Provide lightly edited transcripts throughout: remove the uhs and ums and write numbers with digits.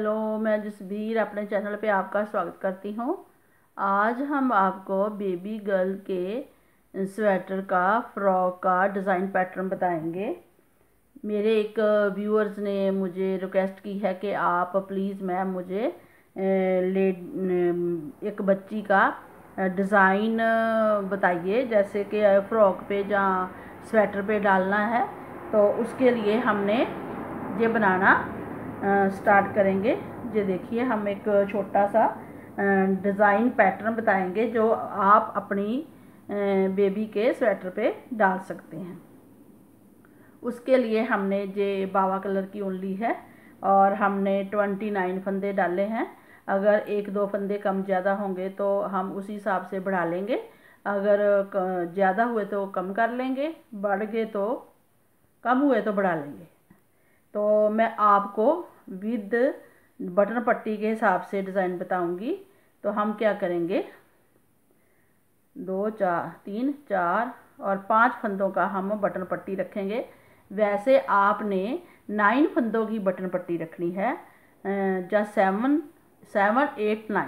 Hello, मैं जसबीर अपने channel पे आपका स्वागत करती हूँ। आज हम आपको बेबी गर्ल के स्वेटर का फ्रॉक का डिज़ाइन पैटर्न बताएंगे। मेरे एक व्यूअर्स ने मुझे रिक्वेस्ट की है कि आप प्लीज़ मैम मुझे एक बच्ची का डिज़ाइन बताइए, जैसे कि फ़्रॉक पे या स्वेटर पे डालना है। तो उसके लिए हमने ये बनाना स्टार्ट करेंगे। ये देखिए, हम एक छोटा सा डिज़ाइन पैटर्न बताएंगे जो आप अपनी बेबी के स्वेटर पे डाल सकते हैं। उसके लिए हमने ये बावा कलर की ऊन ली है और हमने 29 फंदे डाले हैं। अगर एक दो फंदे कम ज़्यादा होंगे तो हम उसी हिसाब से बढ़ा लेंगे। अगर ज़्यादा हुए तो कम कर लेंगे, बढ़ गए तो कम हुए तो बढ़ा लेंगे। तो मैं आपको विद बटन पट्टी के हिसाब से डिज़ाइन बताऊंगी। तो हम क्या करेंगे, 2 4 3 4 और 5 फंदों का हम बटन पट्टी रखेंगे। वैसे आपने 9 फंदों की बटन पट्टी रखनी है, या 7 8 9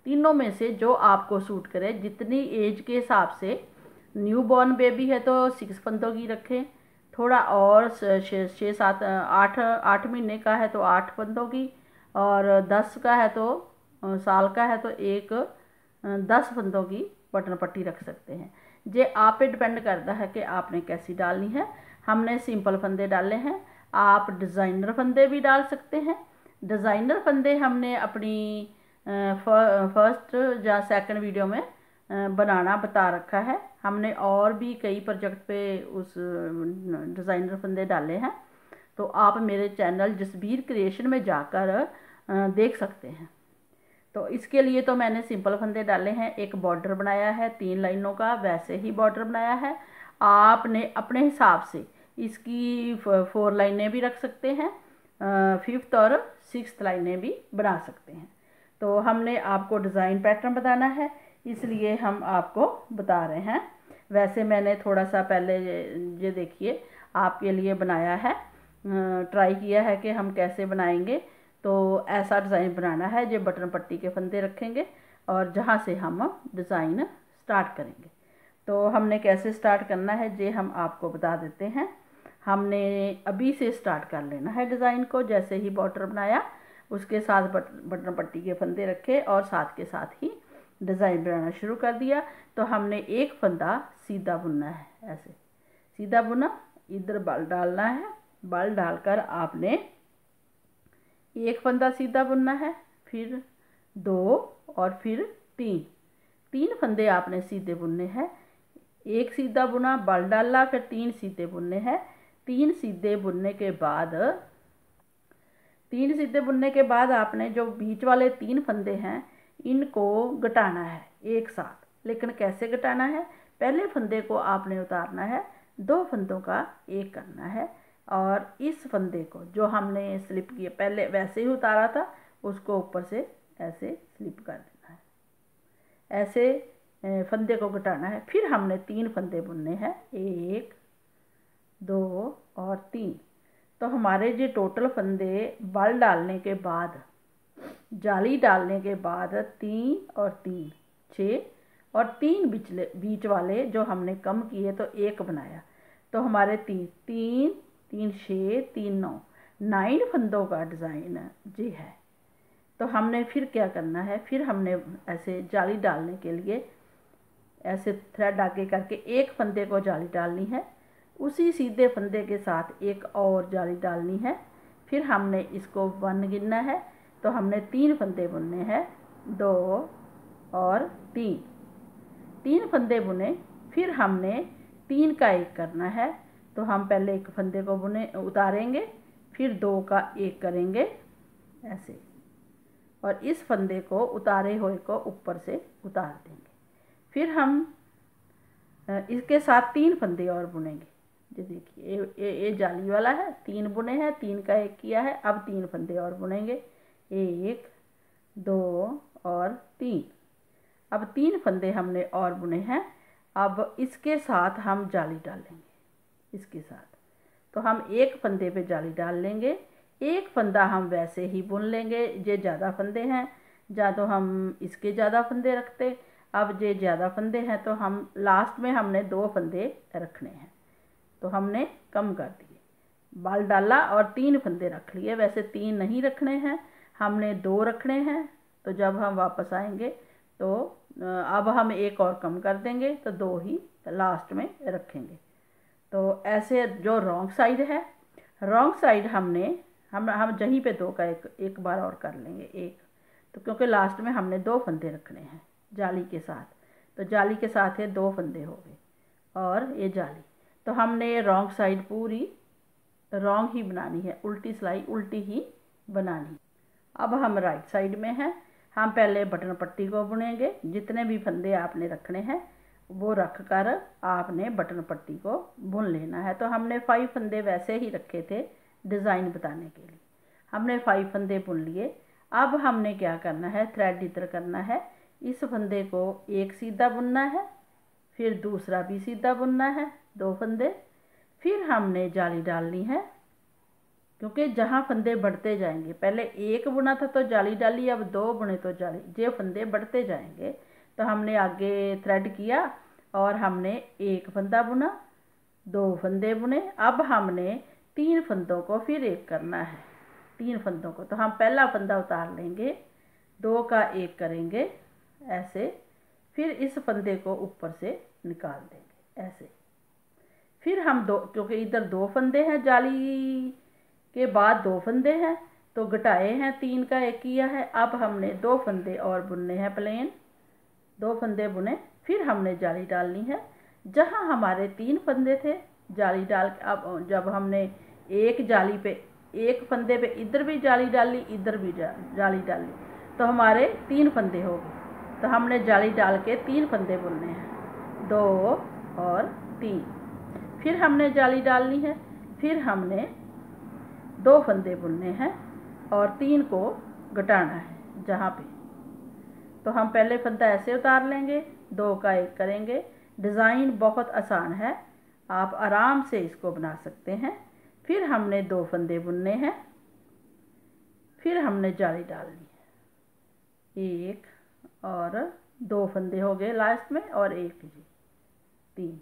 तीनों में से जो आपको सूट करे। जितनी एज के हिसाब से, न्यू बॉर्न बेबी है तो 6 फंदों की रखें, थोड़ा और 6 7 8 महीने का है तो 8 फंदों की, और 10 का है तो साल का है तो 10 फंदों की बटन पट्टी रख सकते हैं। ये आप पे डिपेंड करता है कि आपने कैसी डालनी है। हमने सिंपल फंदे डाले हैं, आप डिज़ाइनर फंदे भी डाल सकते हैं। डिज़ाइनर फंदे हमने अपनी फर्स्ट या सेकंड वीडियो में बनाना बता रखा है। हमने और भी कई प्रोजेक्ट पे उस डिज़ाइनर फंदे डाले हैं, तो आप मेरे चैनल जसबीर क्रिएशन में जाकर देख सकते हैं। तो इसके लिए तो मैंने सिंपल फंदे डाले हैं, एक बॉर्डर बनाया है 3 लाइनों का, वैसे ही बॉर्डर बनाया है। आपने अपने हिसाब से इसकी 4 लाइनें भी रख सकते हैं, 5th और 6th लाइनें भी बना सकते हैं। तो हमने आपको डिज़ाइन पैटर्न बताना है, इसलिए हम आपको बता रहे हैं। वैसे मैंने थोड़ा सा पहले ये देखिए आपके लिए बनाया है, ट्राई किया है कि हम कैसे बनाएंगे। तो ऐसा डिज़ाइन बनाना है, जो बटन पट्टी के फंदे रखेंगे और जहाँ से हम डिज़ाइन स्टार्ट करेंगे। तो हमने कैसे स्टार्ट करना है ये हम आपको बता देते हैं। हमने अभी से स्टार्ट कर लेना है डिज़ाइन को। जैसे ही बॉर्डर बनाया उसके साथ बटन पट्टी के फंदे रखे और साथ के साथ ही डिज़ाइन बनाना शुरू कर दिया। तो हमने एक फंदा सीधा बुनना है, ऐसे सीधा बुना, इधर बल डालना है, बल डालकर आपने एक फंदा सीधा बुनना है, फिर 2 और फिर 3 फंदे आपने सीधे बुनने हैं। एक सीधा बुना, बल डाला, फिर 3 सीधे बुनने हैं। 3 सीधे बुनने के बाद आपने जो बीच वाले 3 फंदे हैं इनको घटाना है एक साथ। लेकिन कैसे घटाना है, पहले फंदे को आपने उतारना है, 2 फंदों का एक करना है, और इस फंदे को जो हमने स्लिप किया पहले वैसे ही उतारा था उसको ऊपर से ऐसे स्लिप कर देना है। ऐसे फंदे को घटाना है। फिर हमने 3 फंदे बुनने हैं, 1 2 और 3। तो हमारे जो टोटल फंदे बल डालने के बाद, जाली डालने के बाद 3 और 3 6, और 3 बीच वाले जो हमने कम किए तो 1 बनाया। तो हमारे 3 3 3 6 3 9 फंदों का डिज़ाइन जी है। तो हमने फिर क्या करना है, फिर हमने ऐसे जाली डालने के लिए ऐसे थ्रेड आगे करके एक फंदे को जाली डालनी है, उसी सीधे फंदे के साथ एक और जाली डालनी है। फिर हमने इसको 1 गिनना है। तो हमने 3 फंदे बुनने हैं, 2 और 3 फंदे बुने। फिर हमने 3 का 1 करना है। तो हम पहले एक फंदे को उतारेंगे, फिर 2 का 1 करेंगे ऐसे, और इस फंदे को उतारे हुए को ऊपर से उतार देंगे। फिर हम इसके साथ 3 फंदे और बुनेंगे। ये देखिए, ये जाली वाला है, 3 बुने हैं, 3 का 1 किया है। अब 3 फंदे और बुनेंगे, 1 2 और 3। अब 3 फंदे हमने और बुने हैं। अब इसके साथ हम जाली डालेंगे, इसके साथ। तो हम एक फंदे पे जाली डाल लेंगे, एक फंदा हम वैसे ही बुन लेंगे। ये ज़्यादा फंदे हैं, या तो हम इसके ज़्यादा फंदे रखते। अब ये ज़्यादा फंदे हैं तो हम लास्ट में हमने 2 फंदे रखने हैं, तो हमने कम कर दिए, बाल डाला और 3 फंदे रख लिए। वैसे 3 नहीं रखने हैं, हमने 2 रखने हैं। तो जब हम वापस आएंगे तो अब हम एक और कम कर देंगे, तो 2 ही लास्ट में रखेंगे। तो ऐसे जो रॉन्ग साइड है, रॉन्ग साइड हमने हम जहीं पे 2 का एक बार और कर लेंगे एक, तो क्योंकि लास्ट में हमने 2 फंदे रखने हैं जाली के साथ, तो जाली के साथ ये 2 फंदे हो गए और ये जाली। तो हमने ये रॉन्ग साइड पूरी रॉन्ग ही बनानी है, उल्टी सिलाई उल्टी ही बनानी। अब हम राइट साइड में हैं। हम पहले बटन पट्टी को बुनेंगे। जितने भी फंदे आपने रखने हैं वो रख कर आपने बटन पट्टी को बुन लेना है। तो हमने 5 फंदे वैसे ही रखे थे डिज़ाइन बताने के लिए, हमने 5 फंदे बुन लिए। अब हमने क्या करना है, थ्रेड इधर करना है। इस फंदे को एक सीधा बुनना है, फिर दूसरा भी सीधा बुनना है, 2 फंदे। फिर हमने जाली डालनी है, क्योंकि जहाँ फंदे बढ़ते जाएंगे, पहले एक बुना था तो जाली डाली, अब 2 बुने तो जाली, ये फंदे बढ़ते जाएंगे। तो हमने आगे थ्रेड किया और हमने एक फंदा बुना, 2 फंदे बुने। अब हमने 3 फंदों को फिर एक करना है, 3 फंदों को। तो हम पहला फंदा उतार लेंगे, 2 का एक करेंगे ऐसे, फिर इस फंदे को ऊपर से निकाल देंगे ऐसे। फिर हम 2, क्योंकि इधर 2 फंदे हैं, जाली के बाद 2 फंदे हैं, तो घटाए हैं, 3 का एक किया है। अब हमने 2 फंदे और बुनने हैं प्लेन, 2 फंदे बुने, फिर हमने जाली डालनी है। जहाँ हमारे 3 फंदे थे जाली डाल के, अब जब हमने एक जाली पे एक फंदे पे इधर भी जाली डाली, इधर भी जाली डाली, तो हमारे 3 फंदे हो गए। तो हमने जाली डाल के 3 फंदे बुनने हैं, 2 और 3। फिर हमने जाली डालनी है, फिर हमने 2 फंदे बुनने हैं और 3 को घटाना है जहाँ पे। तो हम पहले फंदा ऐसे उतार लेंगे, 2 का एक करेंगे। डिज़ाइन बहुत आसान है, आप आराम से इसको बना सकते हैं। फिर हमने 2 फंदे बुनने हैं, फिर हमने जाली डालनी है, 1 और 2 फंदे हो गए लास्ट में, और 1 जी 3,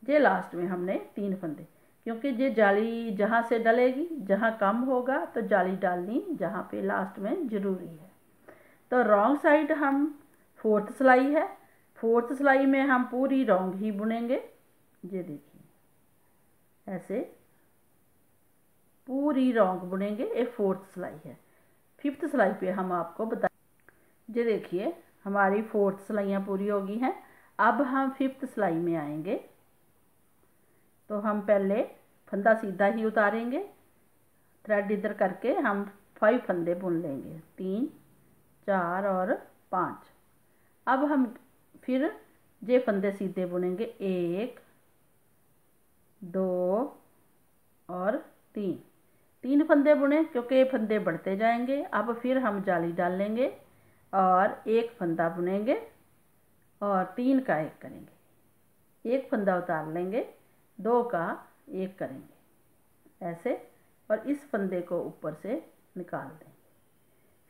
ये लास्ट में हमने 3 फंदे, क्योंकि ये जाली जहाँ से डलेगी, जहाँ कम होगा तो जाली डालनी जहाँ पे लास्ट में ज़रूरी है। तो रॉन्ग साइड हम 4th सिलाई है, 4th सिलाई में हम पूरी रॉन्ग ही बुनेंगे। ये देखिए ऐसे पूरी रॉन्ग बुनेंगे, ये 4th सिलाई है। 5th सिलाई पे हम आपको बता, ये देखिए हमारी 4th सिलाइयाँ पूरी होगी हैं। अब हम 5th सिलाई में आएंगे, तो हम पहले फंदा सीधा ही उतारेंगे, थ्रेड इधर करके हम 5 फंदे बुन लेंगे, 3 4 और 5। अब हम फिर ये फंदे सीधे बुनेंगे, 1 2 और 3 फंदे बुने, क्योंकि फंदे बढ़ते जाएंगे। अब फिर हम जाली डाल लेंगे और 1 फंदा बुनेंगे और 3 का एक करेंगे, 1 फंदा उतार लेंगे, 2 का एक करेंगे ऐसे, और इस फंदे को ऊपर से निकाल देंगे।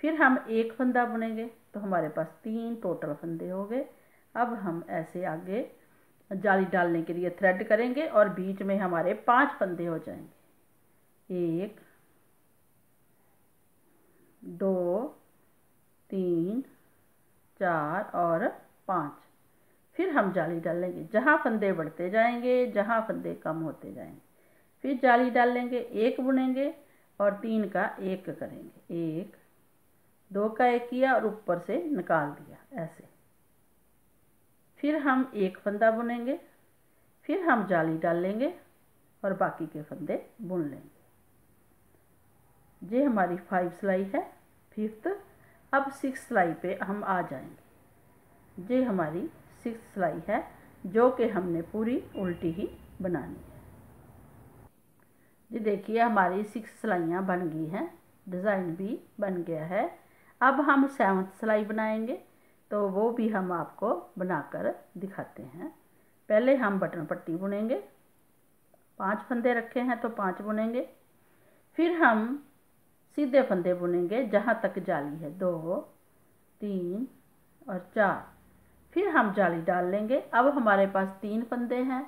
फिर हम 1 फंदा बुनेंगे, तो हमारे पास 3 टोटल फंदे हो गए। अब हम ऐसे आगे जाली डालने के लिए थ्रेड करेंगे और बीच में हमारे 5 फंदे हो जाएंगे, 1 2 3 4 और 5। फिर हम जाली डालेंगे, जहाँ फंदे बढ़ते जाएंगे, जहाँ फंदे कम होते जाएंगे, फिर जाली डालेंगे, 1 बुनेंगे और 3 का एक करेंगे, 1 2 का एक किया और ऊपर से निकाल दिया ऐसे। फिर हम 1 फंदा बुनेंगे, फिर हम जाली डालेंगे और बाकी के फंदे बुन लेंगे। ये हमारी 5 सिलाई है, 5th। अब 6 सिलाई पे हम आ जाएंगे। ये हमारी 6 सिलाई है, जो कि हमने पूरी उल्टी ही बनानी है। जी देखिए हमारी 6 सिलाइयाँ बन गई हैं, डिज़ाइन भी बन गया है। अब हम 7th सिलाई बनाएंगे, तो वो भी हम आपको बनाकर दिखाते हैं। पहले हम बटन पट्टी बुनेंगे, 5 फंदे रखे हैं तो 5 बुनेंगे। फिर हम सीधे फंदे बुनेंगे जहाँ तक जाली है, 2 3 और 4। फिर हम जाली डाल लेंगे। अब हमारे पास 3 फंदे हैं,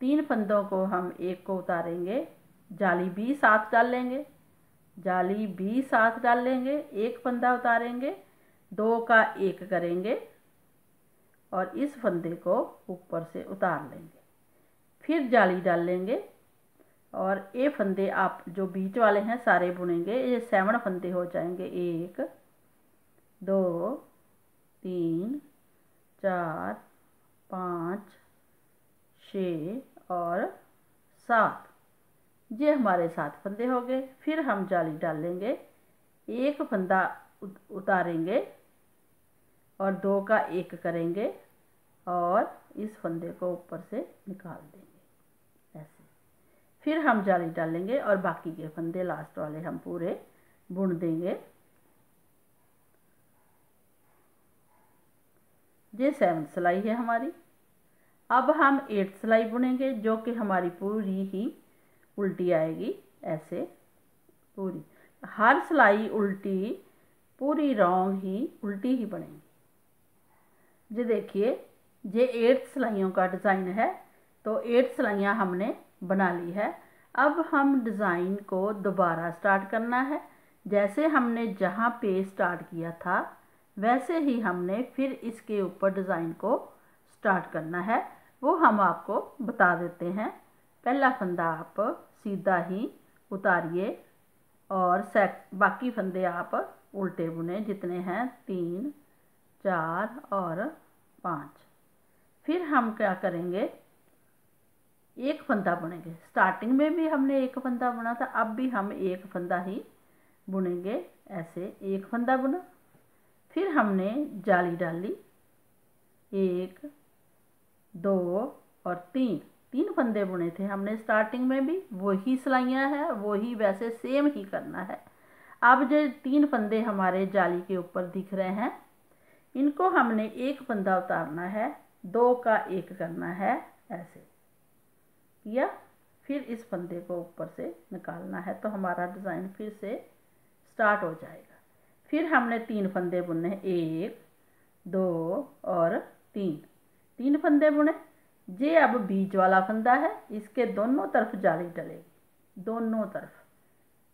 3 फंदों को हम एक को उतारेंगे, जाली भी साथ डाल लेंगे, जाली भी साथ डाल लेंगे, एक फंदा उतारेंगे, 2 का 1 करेंगे और इस फंदे को ऊपर से उतार लेंगे। फिर जाली डाल लेंगे और ये फंदे आप जो बीच वाले हैं सारे बुनेंगे। ये 7 फंदे हो जाएंगे, 1 2 3 4 5 6 और 7। ये हमारे 7 फंदे हो गए। फिर हम जाली डाल लेंगे, एक फंदा उतारेंगे और 2 का 1 करेंगे और इस फंदे को ऊपर से निकाल देंगे ऐसे। फिर हम जाली डालेंगे और बाकी के फंदे लास्ट वाले हम पूरे बुन देंगे। ये 7 सिलाई है हमारी। अब हम 8 सिलाई बुनेंगे जो कि हमारी पूरी ही उल्टी आएगी ऐसे। पूरी हर सिलाई उल्टी, पूरी रॉन्ग ही उल्टी ही बनेगी। ये देखिए, ये 8 सिलाइयों का डिज़ाइन है। तो 8 सिलाइयाँ हमने बना ली है। अब हम डिज़ाइन को दोबारा स्टार्ट करना है। जैसे हमने जहाँ पे स्टार्ट किया था वैसे ही हमने फिर इसके ऊपर डिज़ाइन को स्टार्ट करना है। वो हम आपको बता देते हैं। पहला फंदा आप सीधा ही उतारिए और बाकी फंदे आप उल्टे बुने, जितने हैं 3 4 और 5। फिर हम क्या करेंगे, एक फंदा बुनेंगे। स्टार्टिंग में भी हमने एक फंदा बुना था, अब भी हम एक फंदा ही बुनेंगे ऐसे। एक फंदा बुना, फिर हमने जाली डाली, 1 2 और 3 फंदे बुने थे हमने स्टार्टिंग में भी। वही सिलाइयाँ हैं, वही वैसे सेम ही करना है। अब जो 3 फंदे हमारे जाली के ऊपर दिख रहे हैं, इनको हमने एक फंदा उतारना है, 2 का 1 करना है ऐसे किया। फिर इस फंदे को ऊपर से निकालना है तो हमारा डिज़ाइन फिर से स्टार्ट हो जाएगा। फिर हमने 3 फंदे बुने, 1 2 और 3 फंदे बुने। ये अब बीच वाला फंदा है, इसके दोनों तरफ जाली डलेगी, दोनों तरफ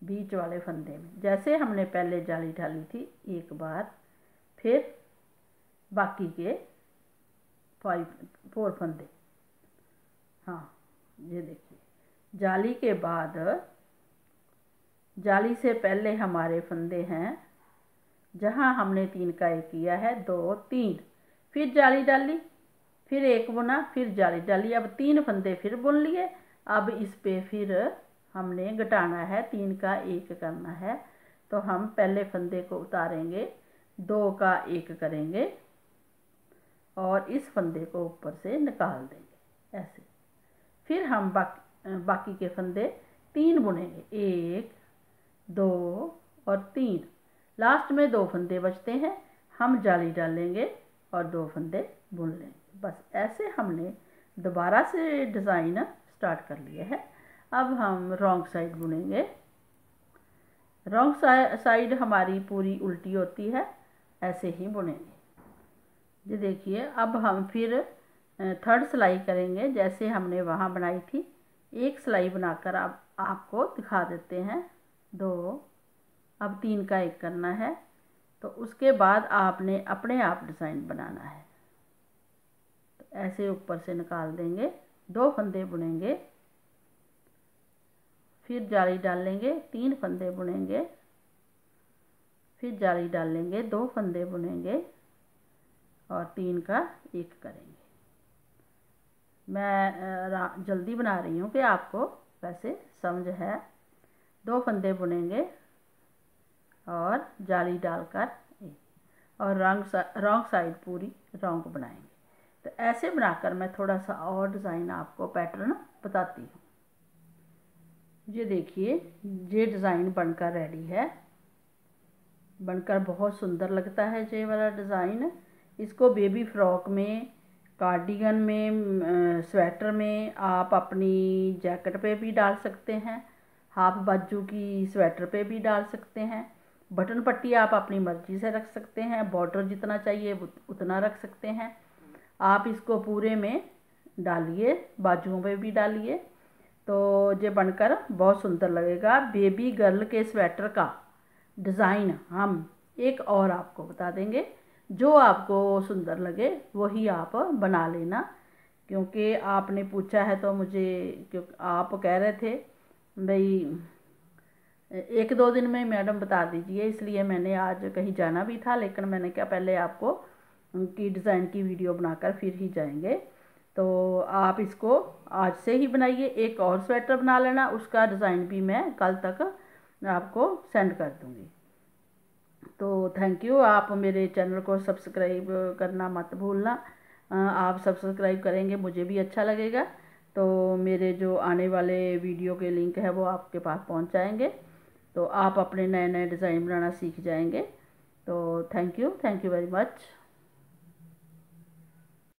बीच वाले फंदे में। जैसे हमने पहले जाली डाली थी एक बार, फिर बाकी के 4 फंदे। हाँ, ये देखिए, जाली के बाद, जाली से पहले हमारे फंदे हैं जहाँ हमने 3 का 1 किया है, 2 3। फिर जाली डाली, फिर 1 बुना, फिर जाली डाली। अब 3 फंदे फिर बुन लिए। अब इस पे फिर हमने घटाना है, 3 का 1 करना है। तो हम पहले फंदे को उतारेंगे, 2 का 1 करेंगे और इस फंदे को ऊपर से निकाल देंगे ऐसे। फिर हम बाकी के फंदे 3 बुनेंगे, 1 2 और 3। लास्ट में 2 फंदे बचते हैं, हम जाली डालेंगे और 2 फंदे बुन लेंगे। बस ऐसे हमने दोबारा से डिज़ाइन स्टार्ट कर लिया है। अब हम रॉन्ग साइड बुनेंगे। रॉन्ग साइड हमारी पूरी उल्टी होती है, ऐसे ही बुनेंगे। ये देखिए, अब हम फिर 3rd सिलाई करेंगे जैसे हमने वहाँ बनाई थी। एक सिलाई बनाकर अब आपको दिखा देते हैं। 2, अब 3 का 1 करना है। तो उसके बाद आपने अपने आप डिज़ाइन बनाना है। तो ऐसे ऊपर से निकाल देंगे, 2 फंदे बुनेंगे, फिर जाली डालेंगे, 3 फंदे बुनेंगे, फिर जाली डालेंगे, 2 फंदे बुनेंगे और 3 का 1 करेंगे। मैं जल्दी बना रही हूँ कि आपको वैसे समझ है। 2 फंदे बुनेंगे और जाली डालकर और रॉन्ग साइड पूरी रॉन्ग बनाएंगे। तो ऐसे बनाकर मैं थोड़ा सा और डिज़ाइन आपको पैटर्न बताती हूँ। ये देखिए, ये डिज़ाइन बनकर रेडी है। बनकर बहुत सुंदर लगता है ये वाला डिज़ाइन। इसको बेबी फ्रॉक में, कार्डिगन में, स्वेटर में, आप अपनी जैकेट पे भी डाल सकते हैं। हाफ बाजू की स्वेटर पे भी डाल सकते हैं। बटन पट्टी आप अपनी मर्ज़ी से रख सकते हैं, बॉर्डर जितना चाहिए उतना रख सकते हैं। आप इसको पूरे में डालिए, बाजुओं पे भी डालिए, तो ये बनकर बहुत सुंदर लगेगा। बेबी गर्ल के स्वेटर का डिज़ाइन हम एक और आपको बता देंगे, जो आपको सुंदर लगे वही आप बना लेना। क्योंकि आपने पूछा है तो मुझे, क्योंकि आप कह रहे थे भाई 1-2 दिन में मैडम बता दीजिए, इसलिए मैंने आज कहीं जाना भी था, लेकिन मैंने क्या पहले आपको उनकी डिज़ाइन की वीडियो बनाकर फिर ही जाएंगे। तो आप इसको आज से ही बनाइए। एक और स्वेटर बना लेना, उसका डिज़ाइन भी मैं कल तक आपको सेंड कर दूँगी। तो थैंक यू। आप मेरे चैनल को सब्सक्राइब करना मत भूलना। आप सब्सक्राइब करेंगे मुझे भी अच्छा लगेगा, तो मेरे जो आने वाले वीडियो के लिंक है वो आपके पास पहुंच जाएंगे, तो आप अपने नए नए डिज़ाइन बनाना सीख जाएंगे। तो थैंक यू वेरी मच।